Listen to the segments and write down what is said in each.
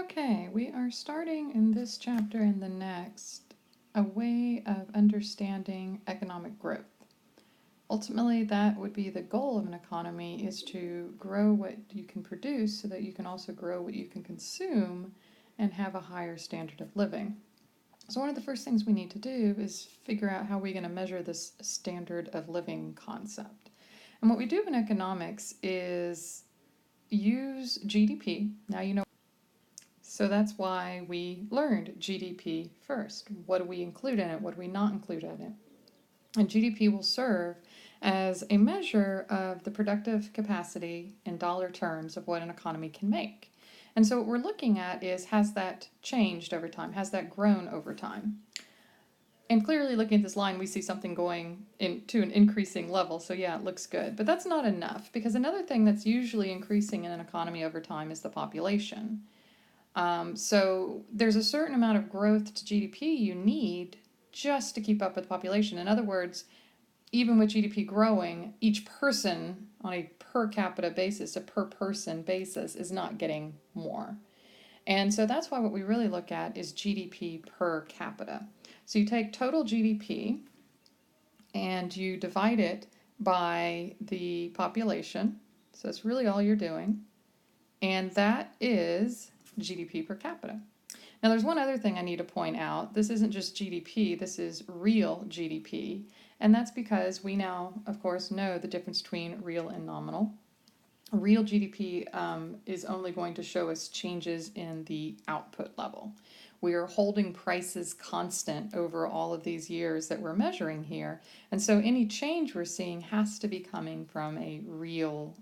Okay, we are starting in this chapter and the next a way of understanding economic growth. Ultimately, that would be the goal of an economy, is to grow what you can produce so that you can also grow what you can consume and have a higher standard of living. So one of the first things we need to do is figure out how we're going to measure this standard of living concept. And what we do in economics is use GDP. Now you know. So that's why we learned GDP first. What do we include in it? What do we not include in it? And GDP will serve as a measure of the productive capacity in dollar terms of what an economy can make. And so what we're looking at is, has that changed over time? Has that grown over time? And clearly looking at this line, we see something going into an increasing level. So yeah, it looks good. But that's not enough, because another thing that's usually increasing in an economy over time is the population. So there's a certain amount of growth to GDP you need just to keep up with the population. In other words, even with GDP growing, each person on a per capita basis, a per person basis, is not getting more. And so that's why what we really look at is GDP per capita. So you take total GDP and you divide it by the population. So that's really all you're doing. And that is GDP per capita. Now there's one other thing I need to point out. This isn't just GDP, this is real GDP. And that's because we now, of course, know the difference between real and nominal. Real GDP is only going to show us changes in the output level. We are holding prices constant over all of these years that we're measuring here. And so any change we're seeing has to be coming from a real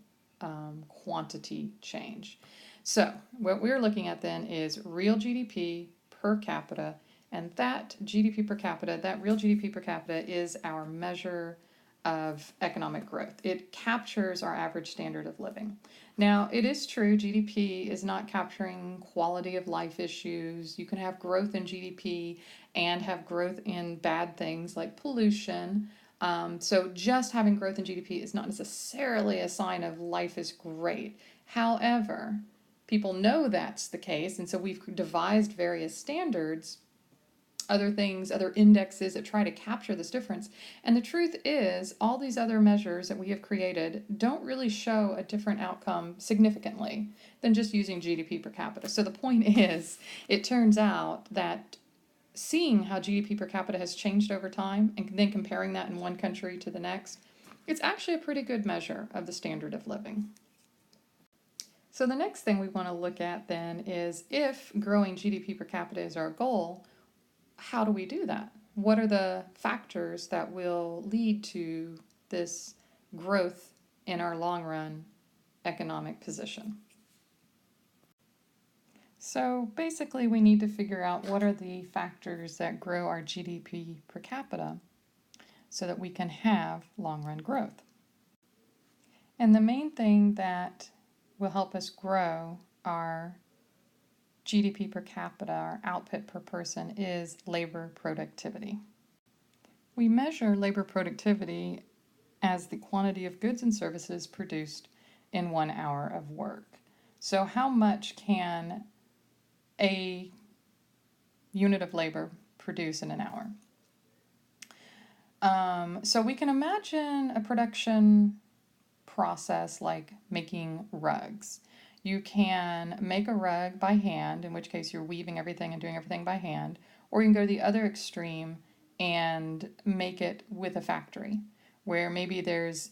quantity change. So what we're looking at then is real GDP per capita, and that GDP per capita, that real GDP per capita, is our measure of economic growth. It captures our average standard of living. Now, it is true GDP is not capturing quality of life issues. You can have growth in GDP and have growth in bad things like pollution. So just having growth in GDP is not necessarily a sign of life is great. However, people know that's the case, and so we've devised various standards, other things, other indexes that try to capture this difference. And the truth is, all these other measures that we have created don't really show a different outcome significantly than just using GDP per capita. So the point is, it turns out that seeing how GDP per capita has changed over time and then comparing that in one country to the next, it's actually a pretty good measure of the standard of living. So the next thing we want to look at then is, if growing GDP per capita is our goal, how do we do that? What are the factors that will lead to this growth in our long run economic position? So basically we need to figure out what are the factors that grow our GDP per capita so that we can have long run growth. And the main thing that will help us grow our GDP per capita, our output per person, is labor productivity. We measure labor productivity as the quantity of goods and services produced in 1 hour of work. So how much can a unit of labor produce in an hour? So we can imagine a production process like making rugs. You can make a rug by hand, in which case you're weaving everything and doing everything by hand, or you can go to the other extreme and make it with a factory, where maybe there's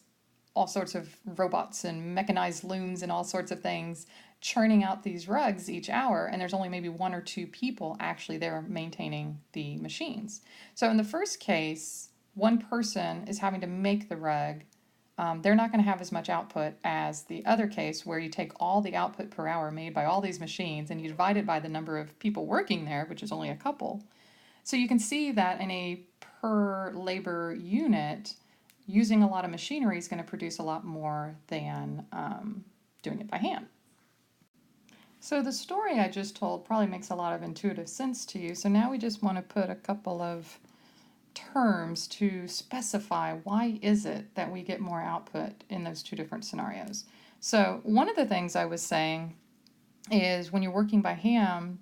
all sorts of robots and mechanized looms and all sorts of things churning out these rugs each hour, and there's only maybe 1 or 2 people actually there maintaining the machines. So in the first case, one person is having to make the rug. They're not going to have as much output as the other case, where you take all the output per hour made by all these machines and you divide it by the number of people working there, which is only a couple. So you can see that in a per labor unit, using a lot of machinery is going to produce a lot more than doing it by hand. So the story I just told probably makes a lot of intuitive sense to you. So now we just want to put a couple of terms to specify why is it that we get more output in those two different scenarios. So one of the things I was saying is when you're working by hand,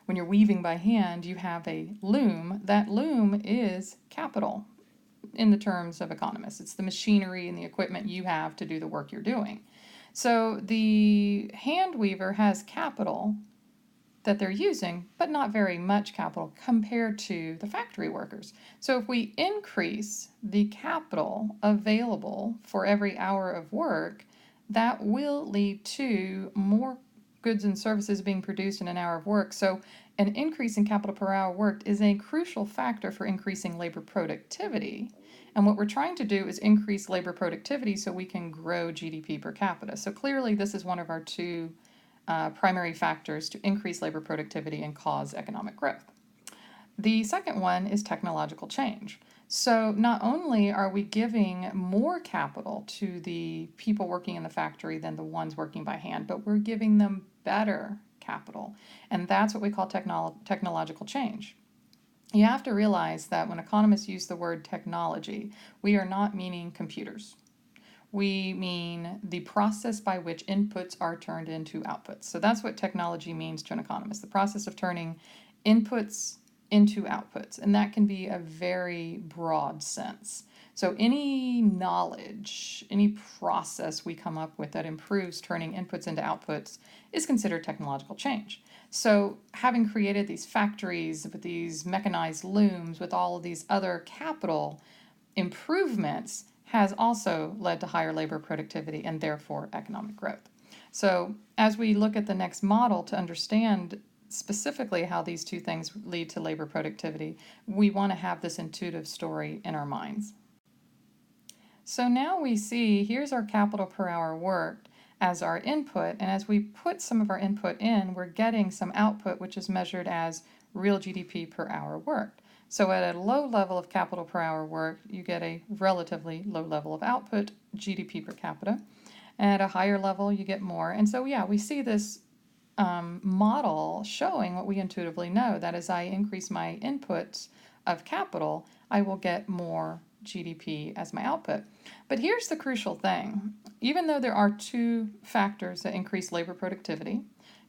when you're weaving by hand, you have a loom. That loom is capital in the terms of economists. It's the machinery and the equipment you have to do the work you're doing. So the hand weaver has capital that they're using, but not very much capital compared to the factory workers. So if we increase the capital available for every hour of work, that will lead to more goods and services being produced in an hour of work. So an increase in capital per hour worked is a crucial factor for increasing labor productivity. And what we're trying to do is increase labor productivity so we can grow GDP per capita. So clearly this is one of our two primary factors to increase labor productivity and cause economic growth. The second one is technological change. So not only are we giving more capital to the people working in the factory than the ones working by hand, but we're giving them better capital. And that's what we call technological change. You have to realize that when economists use the word technology, we are not meaning computers. We mean the process by which inputs are turned into outputs. So that's what technology means to an economist, the process of turning inputs into outputs. And that can be a very broad sense. So any knowledge, any process we come up with that improves turning inputs into outputs is considered technological change. So having created these factories with these mechanized looms, with all of these other capital improvements, has also led to higher labor productivity and therefore economic growth. So as we look at the next model to understand specifically how these two things lead to labor productivity, we want to have this intuitive story in our minds. So now we see, here's our capital per hour worked as our input, and as we put some of our input in, we're getting some output, which is measured as real GDP per hour worked. So at a low level of capital per hour worked, you get a relatively low level of output, GDP per capita. And at a higher level, you get more. And so, yeah, we see this model showing what we intuitively know, that as I increase my inputs of capital, I will get more GDP as my output. But here's the crucial thing. Even though there are two factors that increase labor productivity,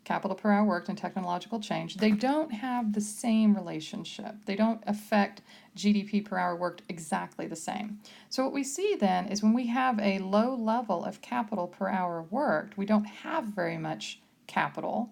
capital per hour worked and technological change, they don't have the same relationship. They don't affect GDP per hour worked exactly the same. So what we see then is when we have a low level of capital per hour worked, we don't have very much capital,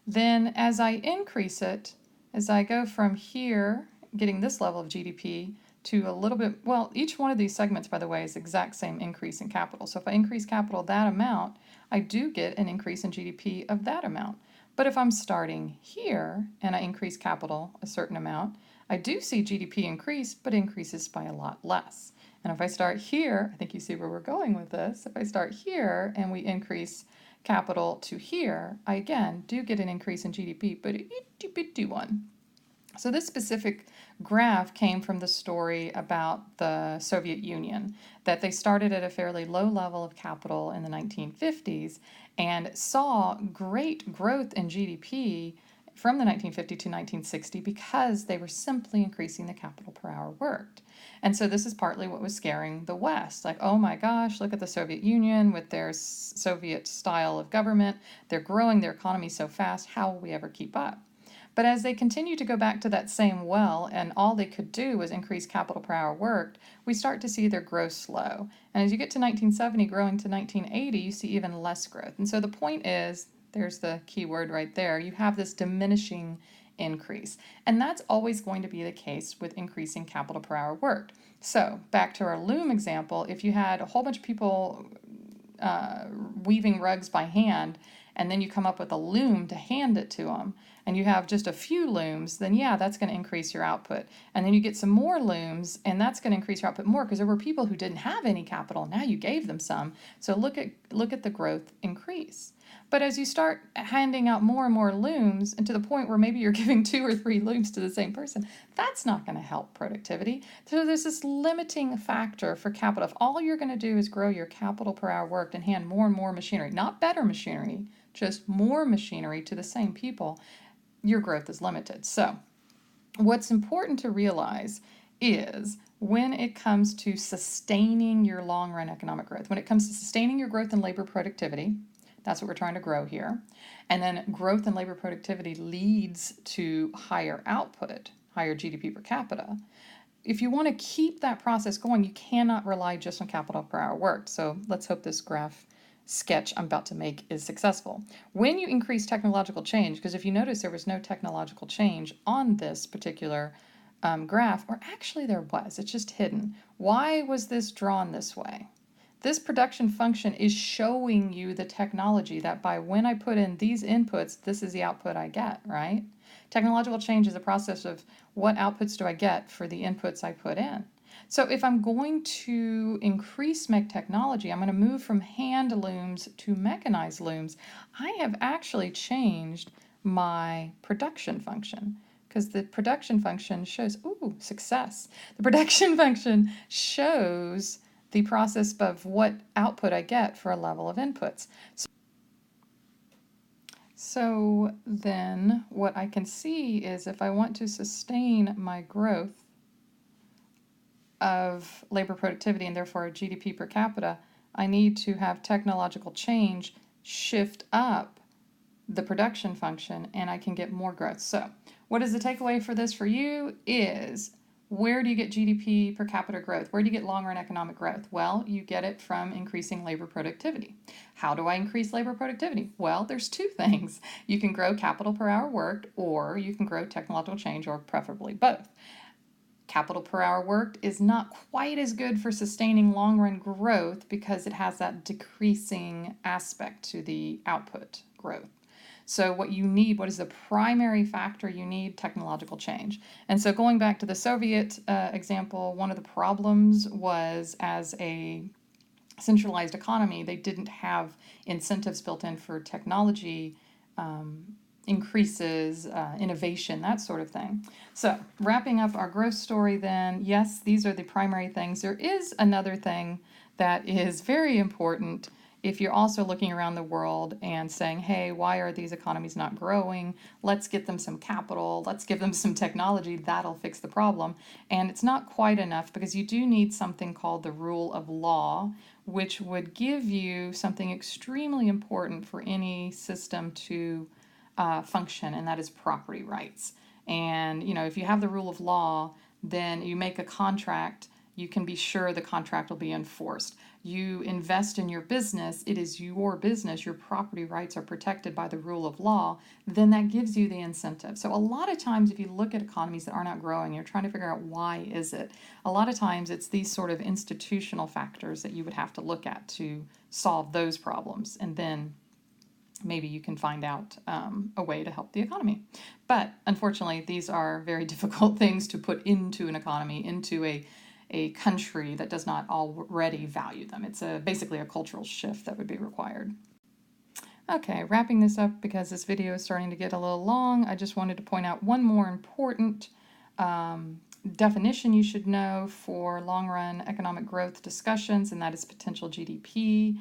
then as I increase it, as I go from here, getting this level of GDP, to a little bit, well, each one of these segments, by the way, is the exact same increase in capital. So if I increase capital that amount, I do get an increase in GDP of that amount. But if I'm starting here and I increase capital a certain amount, I do see GDP increase, but increases by a lot less. And if I start here, I think you see where we're going with this. If I start here and we increase capital to here, I again do get an increase in GDP, but a itty bitty one. So this specific graph came from the story about the Soviet Union, that they started at a fairly low level of capital in the 1950s and saw great growth in GDP from the 1950 to 1960 because they were simply increasing the capital per hour worked. And so this is partly what was scaring the West. Like, oh my gosh, look at the Soviet Union with their Soviet style of government. They're growing their economy so fast. How will we ever keep up? But as they continued to go back to that same well and all they could do was increase capital per hour worked, we start to see their growth slow. And as you get to 1970 growing to 1980, you see even less growth. And so the point is, there's the key word right there, you have this diminishing increase. And that's always going to be the case with increasing capital per hour worked. So back to our loom example, if you had a whole bunch of people weaving rugs by hand, and then you come up with a loom to hand it to them, and you have just a few looms, then yeah, that's going to increase your output. And then you get some more looms, and that's going to increase your output more because there were people who didn't have any capital. Now you gave them some. So look at the growth increase. But as you start handing out more and more looms, and to the point where maybe you're giving 2 or 3 looms to the same person, that's not going to help productivity. So there's this limiting factor for capital. If all you're going to do is grow your capital per hour worked and hand more and more machinery, not better machinery, just more machinery to the same people, your growth is limited. So what's important to realize is when it comes to sustaining your long-run economic growth, when it comes to sustaining your growth in labor productivity, That's what we're trying to grow here. And then growth in labor productivity leads to higher output, higher GDP per capita. If you want to keep that process going, you cannot rely just on capital per hour worked. So let's hope this graph sketch I'm about to make is successful. When you increase technological change, because if you notice there was no technological change on this particular graph, or actually there was, it's just hidden. Why was this drawn this way? This production function is showing you the technology that by when I put in these inputs, this is the output I get, right? Technological change is a process of what outputs do I get for the inputs I put in. So if I'm going to increase my technology, I'm going to move from hand looms to mechanized looms. I have actually changed my production function, because the production function shows, ooh, success. The production function shows the process of what output I get for a level of inputs. So then what I can see is if I want to sustain my growth of labor productivity and therefore GDP per capita, I need to have technological change shift up the production function and I can get more growth. So what is the takeaway for this for you is, where do you get GDP per capita growth? Where do you get long-run economic growth? Well, you get it from increasing labor productivity. How do I increase labor productivity? Well, there's two things. You can grow capital per hour worked, or you can grow technological change, or preferably both. Capital per hour worked is not quite as good for sustaining long-run growth because it has that decreasing aspect to the output growth. So what you need, what is the primary factor you need? Technological change. And so going back to the Soviet example, one of the problems was, as a centralized economy, they didn't have incentives built in for technology increases, innovation, that sort of thing. So wrapping up our growth story then, yes, these are the primary things. There is another thing that is very important. If you're also looking around the world and saying, hey, why are these economies not growing? Let's get them some capital. Let's give them some technology. That'll fix the problem. And it's not quite enough, because you do need something called the rule of law, which would give you something extremely important for any system to function, and that is property rights. And, if you have the rule of law, then you make a contract, you can be sure the contract will be enforced. You invest in your business, it is your business, your property rights are protected by the rule of law, then that gives you the incentive. So a lot of times if you look at economies that are not growing, you're trying to figure out why is it. A lot of times it's these sort of institutional factors that you would have to look at to solve those problems, and then maybe you can find out a way to help the economy. But unfortunately, these are very difficult things to put into an economy, into a country that does not already value them. It's basically a cultural shift that would be required. Okay, wrapping this up because this video is starting to get a little long, I just wanted to point out one more important definition you should know for long-run economic growth discussions, and that is potential GDP.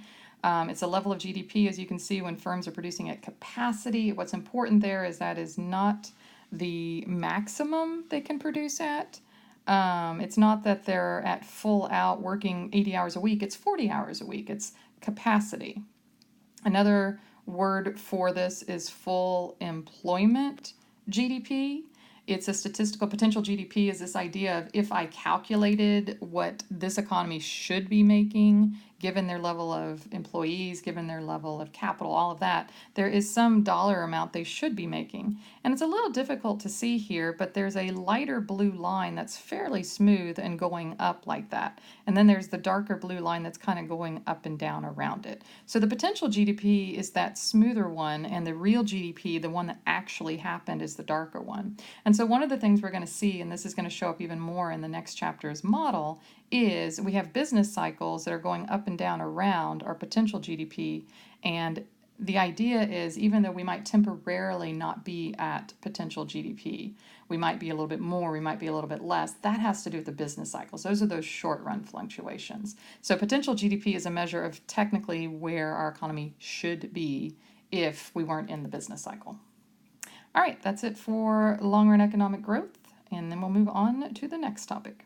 It's a level of GDP, as you can see, when firms are producing at capacity. What's important there is that is not the maximum they can produce at. It's not that they're at full out working 80 hours a week. It's 40 hours a week. It's capacity. Another word for this is full employment GDP. It's a statistical potential GDP is this idea of, if I calculated what this economy should be making, given their level of employees, given their level of capital, all of that, there is some dollar amount they should be making. And it's a little difficult to see here, but there's a lighter blue line that's fairly smooth and going up like that. And then there's the darker blue line that's kind of going up and down around it. So the potential GDP is that smoother one, and the real GDP, the one that actually happened, is the darker one. And so one of the things we're going to see, and this is going to show up even more in the next chapter's model, is we have business cycles that are going up and down around our potential GDP. And the idea is, even though we might temporarily not be at potential GDP, we might be a little bit more, we might be a little bit less, that has to do with the business cycles. Those are those short-run fluctuations. So potential GDP is a measure of technically where our economy should be if we weren't in the business cycle. All right, that's it for long-run economic growth, and then we'll move on to the next topic.